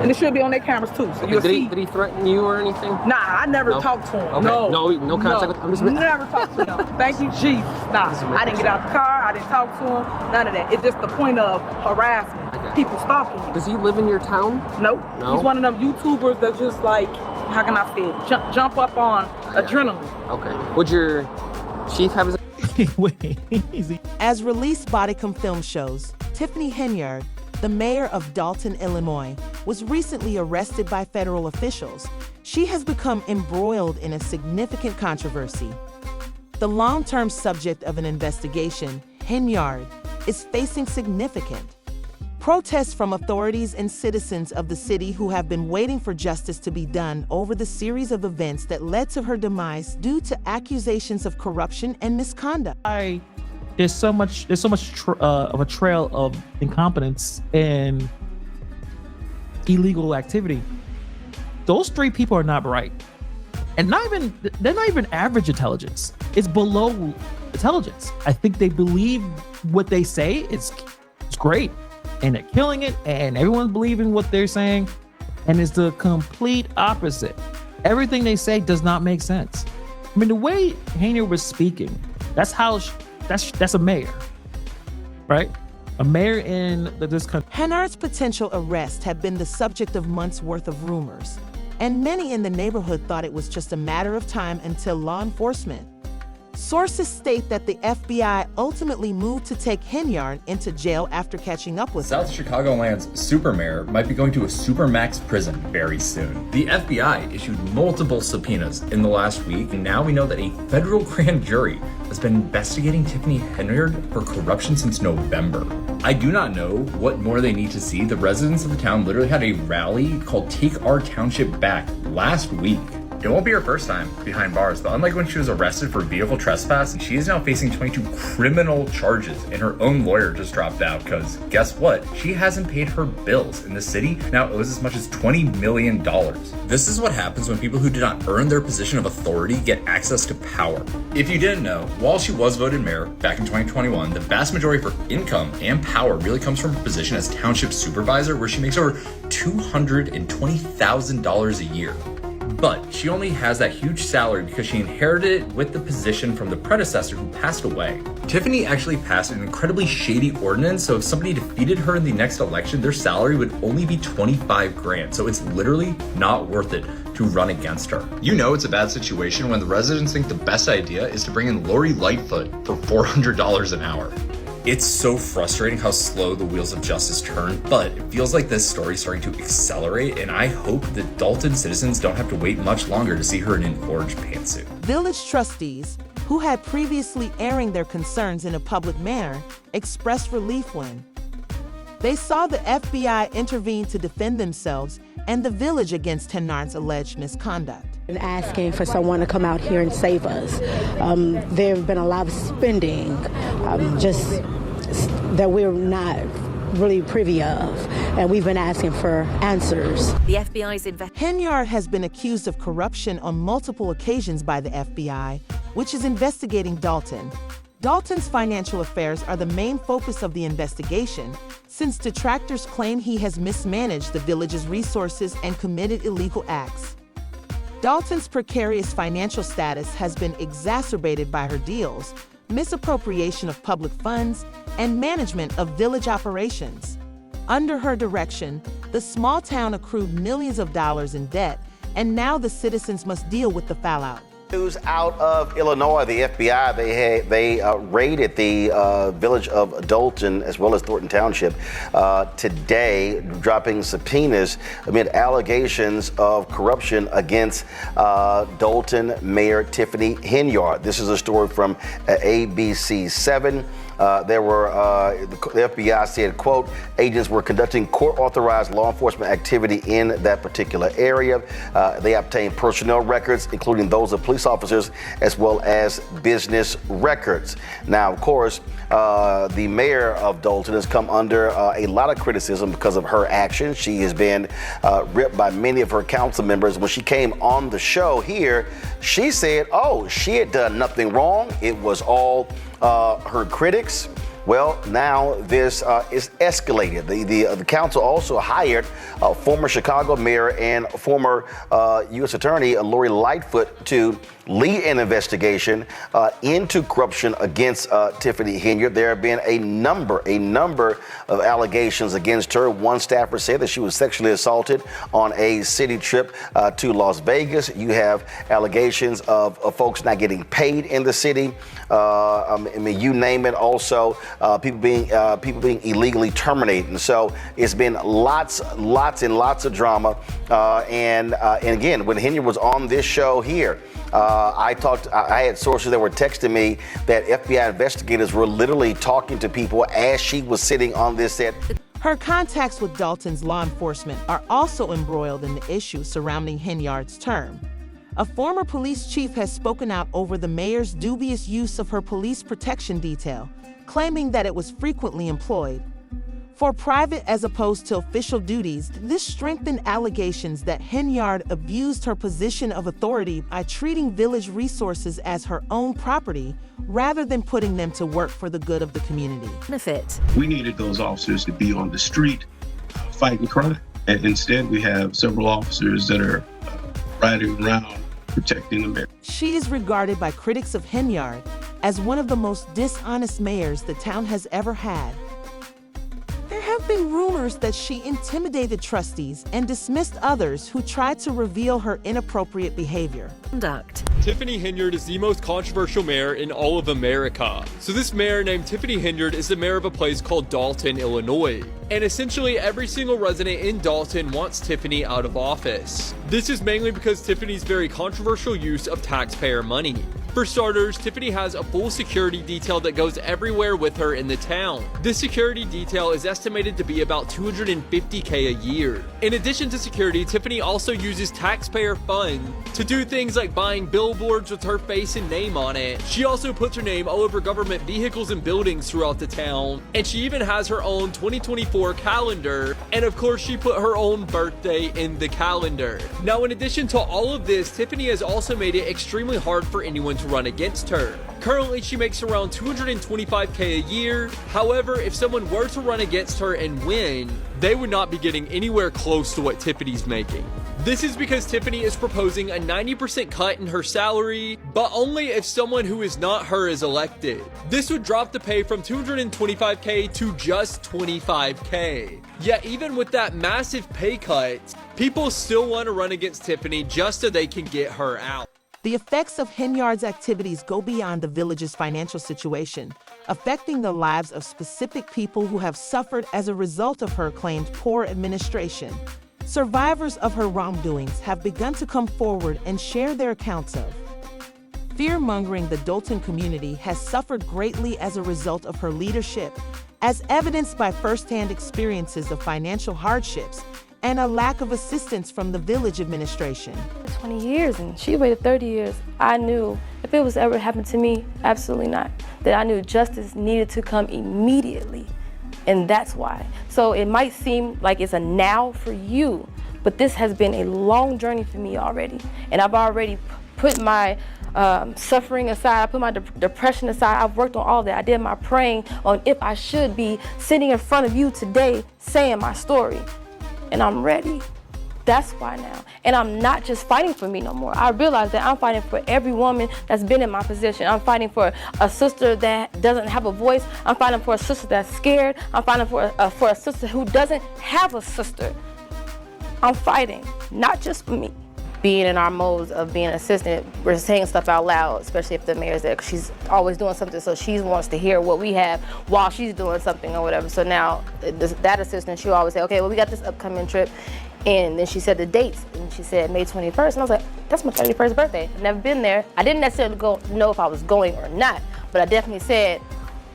And it should be on their cameras too. So you'll see. Did he threaten you or anything? Nah, I never talked to him. Okay. No contact with him? I'm just... Never talked to him. Thank you, Jesus. Nah, I didn't get out the car. I didn't talk to him. None of that. It's just the point of harassment. Okay. People stalking you. Does he live in your town? Nope. No? He's one of them YouTubers that just like, how can I say it? Jump up on adrenaline. Okay. Would your chief have his... Wait, easy. As released bodycam film shows, Tiffany Henyard, the mayor of Dolton, Illinois, was recently arrested by federal officials. She has become embroiled in a significant controversy. The long-term subject of an investigation, Henyard, is facing significant protests from authorities and citizens of the city who have been waiting for justice to be done over the series of events that led to her demise due to accusations of corruption and misconduct. There's so much of a trail of incompetence and illegal activity. Those three people are not bright, and they're not even average intelligence. It's below intelligence. I think they believe what they say. It's great, and they're killing it, and everyone's believing what they're saying, and it's the complete opposite. Everything they say does not make sense. I mean, the way Henyard was speaking, that's a mayor, right? A mayor in this country. Henyard's potential arrest had been the subject of months' worth of rumors, and many in the neighborhood thought it was just a matter of time until law enforcement. Sources state that the FBI ultimately moved to take Henyard into jail after catching up with South Chicagoland's super mayor might be going to a supermax prison very soon. The FBI issued multiple subpoenas in the last week, and now we know that a federal grand jury has been investigating Tiffany Henyard for corruption since November. I do not know what more they need to see. The residents of the town literally had a rally called Take Our Township Back last week. It won't be her first time behind bars, but unlike when she was arrested for vehicle trespass, she is now facing 22 criminal charges, and her own lawyer just dropped out because guess what? She hasn't paid her bills, and the city now owes as much as $20 million. This is what happens when people who did not earn their position of authority get access to power. If you didn't know, while she was voted mayor back in 2021, the vast majority of her income and power really comes from her position as township supervisor, where she makes over $220,000 a year. But she only has that huge salary because she inherited it with the position from the predecessor who passed away. Tiffany actually passed an incredibly shady ordinance, so if somebody defeated her in the next election, their salary would only be $25,000. So it's literally not worth it to run against her. You know it's a bad situation when the residents think the best idea is to bring in Lori Lightfoot for $400 an hour. It's so frustrating how slow the wheels of justice turn, but it feels like this story is starting to accelerate, and I hope that Dolton citizens don't have to wait much longer to see her in an orange pantsuit. Village trustees, who had previously airing their concerns in a public manner, expressed relief when they saw the FBI intervene to defend themselves and the village against Henyard's alleged misconduct. And asking for someone to come out here and save us. There have been a lot of spending, just that we're not really privy of, and we've been asking for answers. The FBI's Henyard has been accused of corruption on multiple occasions by the FBI, which is investigating Dolton. Dolton's financial affairs are the main focus of the investigation, since detractors claim he has mismanaged the village's resources and committed illegal acts. Dolton's precarious financial status has been exacerbated by her deals, misappropriation of public funds, and management of village operations. Under her direction, the small town accrued millions of dollars in debt, and now the citizens must deal with the fallout. News out of Illinois, the FBI, they raided the village of Dolton as well as Thornton Township today, dropping subpoenas amid allegations of corruption against Dolton Mayor Tiffany Henyard. This is a story from ABC7. The FBI said, quote, agents were conducting court-authorized law enforcement activity in that particular area. They obtained personnel records, including those of police officers, as well as business records. Now, of course, the mayor of Dolton has come under a lot of criticism because of her actions. She has been ripped by many of her council members. When she came on the show here, she said, oh, she had done nothing wrong. It was all her critics Well, now this is escalated. The council also hired former Chicago mayor and former U.S. Attorney Lori Lightfoot to lead an investigation into corruption against Tiffany Henyard. There have been a number of allegations against her. One staffer said that she was sexually assaulted on a city trip to Las Vegas. You have allegations of folks not getting paid in the city. I mean, you name it. Also, people being illegally terminated. And so it's been lots and lots of drama. And again, when Henyard was on this show here, I had sources that were texting me that FBI investigators were literally talking to people as she was sitting on this set. Her contacts with Dolton's law enforcement are also embroiled in the issues surrounding Henyard's term. A former police chief has spoken out over the mayor's dubious use of her police protection detail, claiming that it was frequently employed. For private as opposed to official duties, this strengthened allegations that Henyard abused her position of authority by treating village resources as her own property rather than putting them to work for the good of the community. We needed those officers to be on the street fighting crime. And instead, we have several officers that are riding around protecting the mayor. She is regarded by critics of Henyard as one of the most dishonest mayors the town has ever had. There have been rumors that she intimidated trustees and dismissed others who tried to reveal her inappropriate behavior. Tiffany Henyard is the most controversial mayor in all of America. So this mayor named Tiffany Henyard is the mayor of a place called Dolton, Illinois. And essentially every single resident in Dolton wants Tiffany out of office. This is mainly because Tiffany's very controversial use of taxpayer money. For starters, Tiffany has a full security detail that goes everywhere with her in the town. This security detail is estimated to be about $250K a year. In addition to security, Tiffany also uses taxpayer funds to do things like buying billboards with her face and name on it. She also puts her name all over government vehicles and buildings throughout the town. And she even has her own 2024 calendar. And of course, she put her own birthday in the calendar. Now, in addition to all of this, Tiffany has also made it extremely hard for anyone to run against her. Currently, she makes around $225K a year. However, if someone were to run against her and win, they would not be getting anywhere close to what Tiffany's making. This is because Tiffany is proposing a 90% cut in her salary, but only if someone who is not her is elected. This would drop the pay from $225K to just $25K. Yet even with that massive pay cut, people still want to run against Tiffany just so they can get her out. The effects of Henyard's activities go beyond the village's financial situation, affecting the lives of specific people who have suffered as a result of her claimed poor administration. Survivors of her wrongdoings have begun to come forward and share their accounts of. Fear-mongering the Dolton community has suffered greatly as a result of her leadership, as evidenced by firsthand experiences of financial hardships and a lack of assistance from the village administration. 20 years and she waited 30 years. I knew if it was ever happened to me, absolutely not, that I knew justice needed to come immediately. And that's why. So it might seem like it's a now for you, but this has been a long journey for me already. And I've already put my suffering aside, I put my depression aside, I've worked on all that. I did my praying on if I should be sitting in front of you today saying my story. And I'm ready. That's why now. And I'm not just fighting for me no more. I realize that I'm fighting for every woman that's been in my position. I'm fighting for a sister that doesn't have a voice. I'm fighting for a sister that's scared. I'm fighting for a sister who doesn't have a sister. I'm fighting, not just for me. Being in our modes of being an assistant, we're saying stuff out loud, especially if the mayor's there, 'cause she's always doing something, so she wants to hear what we have while she's doing something or whatever. So now, that assistant, she'll always say, okay, well, we got this upcoming trip, and then she said the dates, and she said May 21st, and I was like, that's my 31st birthday. I've never been there. I didn't necessarily know if I was going or not, but I definitely said,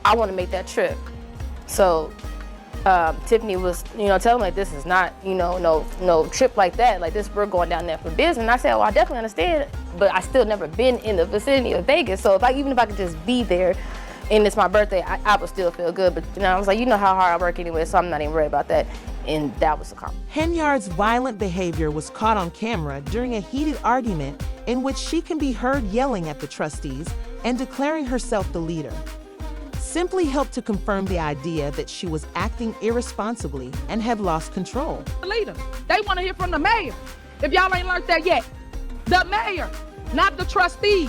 I want to make that trip. So Tiffany was, telling me like, this is not, no trip like that. Like this, we're going down there for business. And I said, well, I definitely understand, but I still never been in the vicinity of Vegas. So even if I could just be there and it's my birthday, I would still feel good. But I was like, you know how hard I work anyway, so I'm not even worried about that. And that was the comment. Henyard's violent behavior was caught on camera during a heated argument in which she can be heard yelling at the trustees and declaring herself the leader. simply helped to confirm the idea that she was acting irresponsibly and had lost control. The leader, they want to hear from the mayor. If y'all ain't learned that yet, the mayor, not the trustees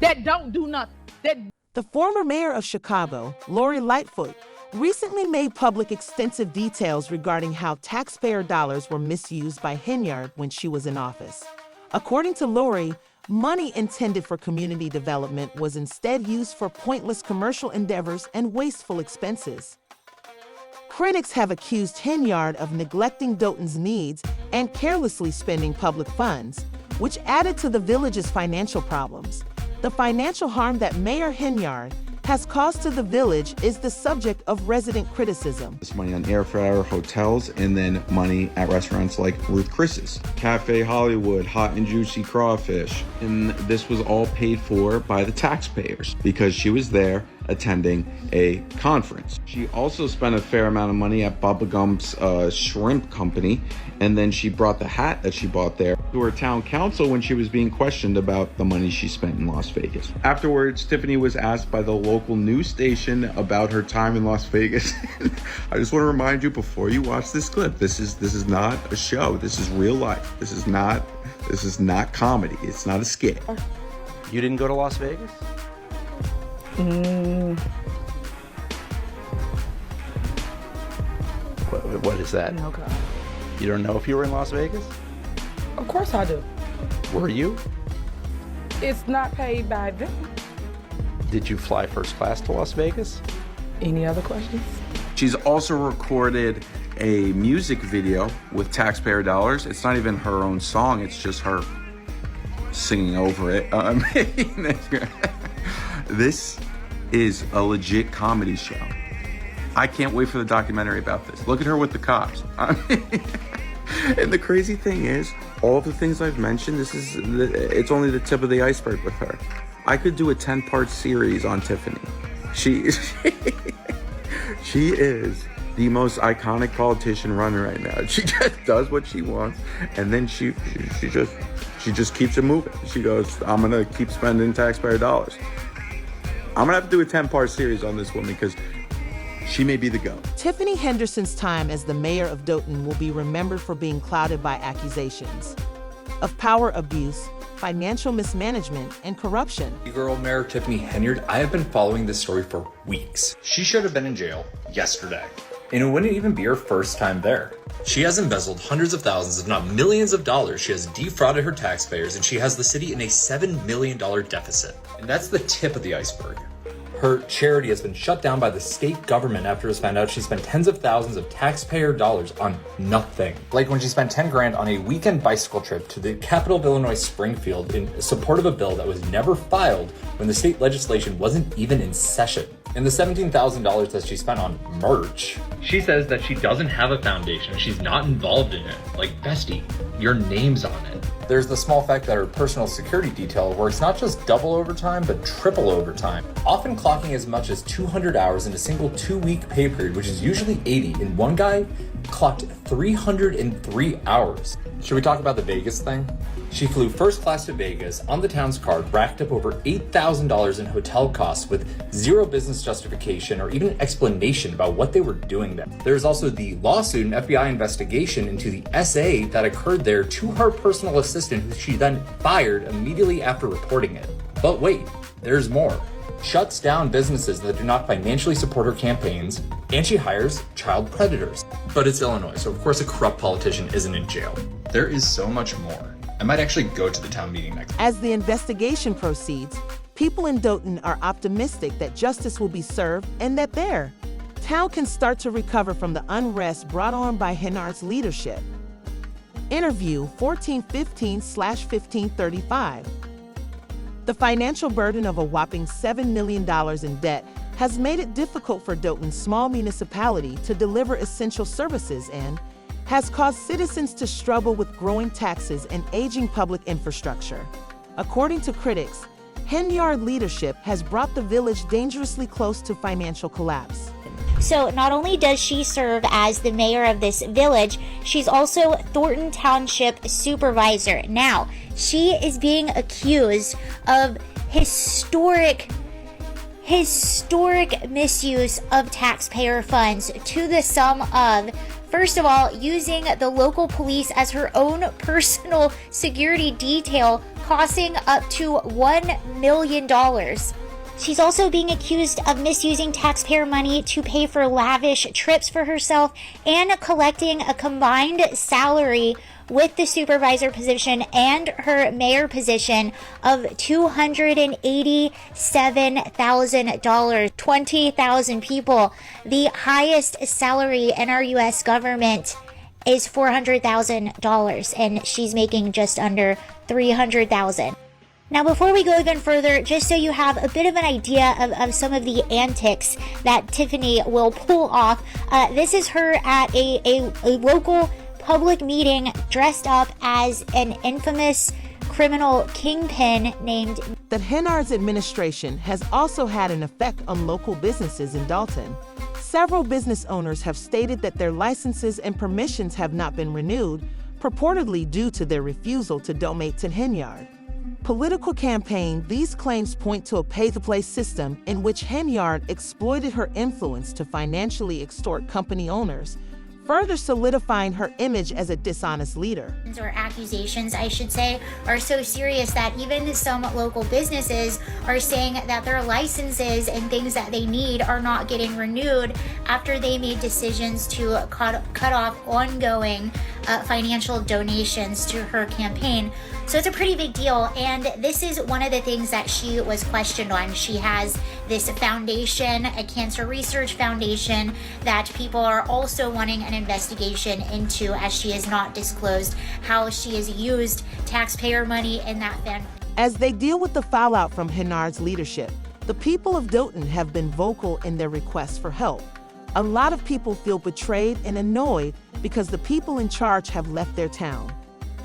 that don't do nothing. The former mayor of Chicago, Lori Lightfoot, recently made public extensive details regarding how taxpayer dollars were misused by Henyard when she was in office. According to Lori, money intended for community development was instead used for pointless commercial endeavors and wasteful expenses. Critics have accused Henyard of neglecting Dolton's needs and carelessly spending public funds, which added to the village's financial problems. The financial harm that Mayor Henyard has caused to the village is the subject of resident criticism. It's money on airfare, hotels, and then money at restaurants like Ruth Chris's, Cafe Hollywood, Hot and Juicy Crawfish. And this was all paid for by the taxpayers because she was there attending a conference. She also spent a fair amount of money at Bubba Gump's shrimp company, and then she brought the hat that she bought there to her town council when she was being questioned about the money she spent in Las Vegas. Afterwards, Tiffany was asked by the local news station about her time in Las Vegas. I just want to remind you before you watch this clip, this is not a show. This is real life. This is not comedy. It's not a skit. You didn't go to Las Vegas? What is that? No, God. You don't know if you were in Las Vegas? Of course I do. Were you? It's not paid by them. Did you fly first class to Las Vegas? Any other questions? She's also recorded a music video with taxpayer dollars. It's not even her own song, it's just her singing over it. This is a legit comedy show. I can't wait for the documentary about this. Look at her with the cops. And the crazy thing is, all of the things I've mentioned, it's only the tip of the iceberg with her. I could do a 10-part series on Tiffany. She is the most iconic politician running right now. She just does what she wants, and then she just keeps it moving. She goes, I'm gonna keep spending taxpayer dollars. I'm gonna have to do a 10-part series on this woman because she may be the GOAT. Tiffany Henderson's time as the mayor of Dolton will be remembered for being clouded by accusations of power abuse, financial mismanagement, and corruption. Girl Mayor Tiffany Henyard, I have been following this story for weeks. She should have been in jail yesterday, and it wouldn't even be her first time there. She has embezzled hundreds of thousands, if not millions of dollars. She has defrauded her taxpayers, and she has the city in a $7 million deficit. And that's the tip of the iceberg. Her charity has been shut down by the state government after it was found out she spent tens of thousands of taxpayer dollars on nothing. Like when she spent 10 grand on a weekend bicycle trip to the capital of Illinois, Springfield, in support of a bill that was never filed when the state legislation wasn't even in session. And the $17,000 that she spent on merch. She says that she doesn't have a foundation. She's not involved in it. Like, bestie, your name's on it. There's the small fact that her personal security detail works not just double overtime, but triple overtime, often clocking as much as 200 hours in a single 2-week pay period, which is usually 80, and one guy clocked 303 hours. Should we talk about the Vegas thing? She flew first class to Vegas on the town's card, racked up over $8,000 in hotel costs with zero business justification or even explanation about what they were doing there. There's also the lawsuit and FBI investigation into the SA that occurred there to her personal assistant, who she then fired immediately after reporting it. But wait, there's more. Shuts down businesses that do not financially support her campaigns, and she hires child predators. But it's Illinois, so of course a corrupt politician isn't in jail. There is so much more. I might actually go to the town meeting next. As the investigation proceeds, people in Dolton are optimistic that justice will be served and that their town can start to recover from the unrest brought on by Henyard's leadership. Interview 1415/1535. The financial burden of a whopping $7 million in debt has made it difficult for Dolton's small municipality to deliver essential services and has caused citizens to struggle with growing taxes and aging public infrastructure. According to critics, Henyard leadership has brought the village dangerously close to financial collapse. So not only does she serve as the mayor of this village, she's also Thornton Township supervisor. Now, she is being accused of historic historic misuse of taxpayer funds to the sum of, first of all, using the local police as her own personal security detail, costing up to $1 million. She's also being accused of misusing taxpayer money to pay for lavish trips for herself and collecting a combined salary with the supervisor position and her mayor position of $287,000. 20,000 people. The highest salary in our U.S. government is $400,000, and she's making just under $300,000. Now, before we go even further, just so you have a bit of an idea of some of the antics that Tiffany will pull off, this is her at a local public meeting dressed up as an infamous criminal kingpin named... That Henyard's administration has also had an effect on local businesses in Dolton. Several business owners have stated that their licenses and permissions have not been renewed, purportedly due to their refusal to donate to Henyard. Political campaign, these claims point to a pay-to-play system in which Henyard exploited her influence to financially extort company owners, further solidifying her image as a dishonest leader. Or accusations, I should say, are so serious that even some local businesses are saying that their licenses and things that they need are not getting renewed after they made decisions to cut off ongoing financial donations to her campaign. So it's a pretty big deal, and this is one of the things that she was questioned on. She has this foundation, a cancer research foundation, that people are also wanting an investigation into, as she has not disclosed how she has used taxpayer money in that foundation. As they deal with the fallout from Henyard's leadership, the people of Dolton have been vocal in their requests for help. A lot of people feel betrayed and annoyed because the people in charge have left their town.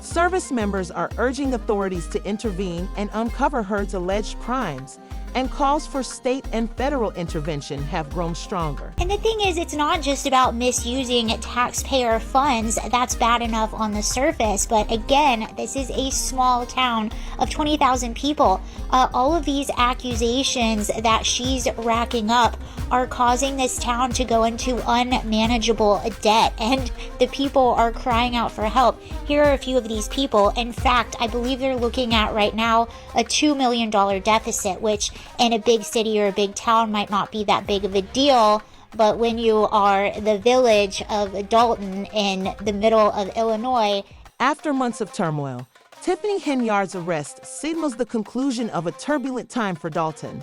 Service members are urging authorities to intervene and uncover Heard's alleged crimes, and calls for state and federal intervention have grown stronger. And the thing is, it's not just about misusing taxpayer funds. That's bad enough on the surface, but again, this is a small town of 20,000 people. All of these accusations that she's racking up are causing this town to go into unmanageable debt, and the people are crying out for help. Here are a few of these people. In fact, I believe they're looking at right now a $2 million deficit, which in a big city or a big town might not be that big of a deal, but when you are the village of Dolton in the middle of Illinois. After months of turmoil, Tiffany Henyard's arrest signals the conclusion of a turbulent time for Dolton.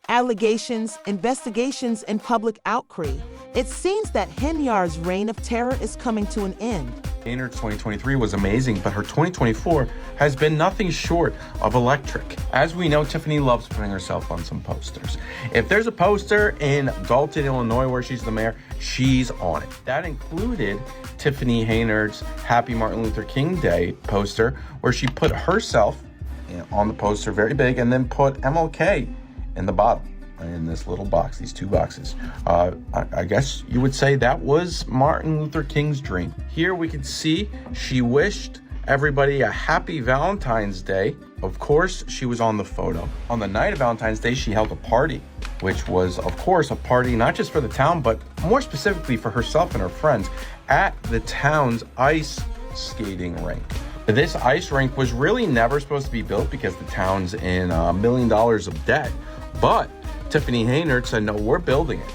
Allegations, investigations, and public outcry. It seems that Henyard's reign of terror is coming to an end. Henyard's 2023 was amazing, but her 2024 has been nothing short of electric. As we know, Tiffany loves putting herself on some posters. If there's a poster in Dolton, Illinois, where she's the mayor, she's on it. That included Tiffany Henyard's Happy Martin Luther King Day poster, where she put herself on the poster very big and then put MLK in the bottom, in this little box, these two boxes. I guess you would say that was Martin Luther King's dream. Here we can see she wished everybody a happy Valentine's Day. Of course, she was on the photo. On the night of Valentine's Day, she held a party, which was, of course, a party not just for the town, but more specifically for herself and her friends at the town's ice skating rink. This ice rink was really never supposed to be built because the town's in $1 million of debt, but Tiffany Henyard said, no, we're building it.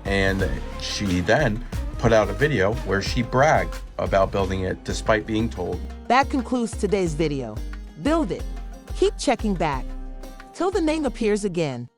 And she then put out a video where she bragged about building it despite being told. That concludes today's video. Build it. Keep checking back. Till the name appears again.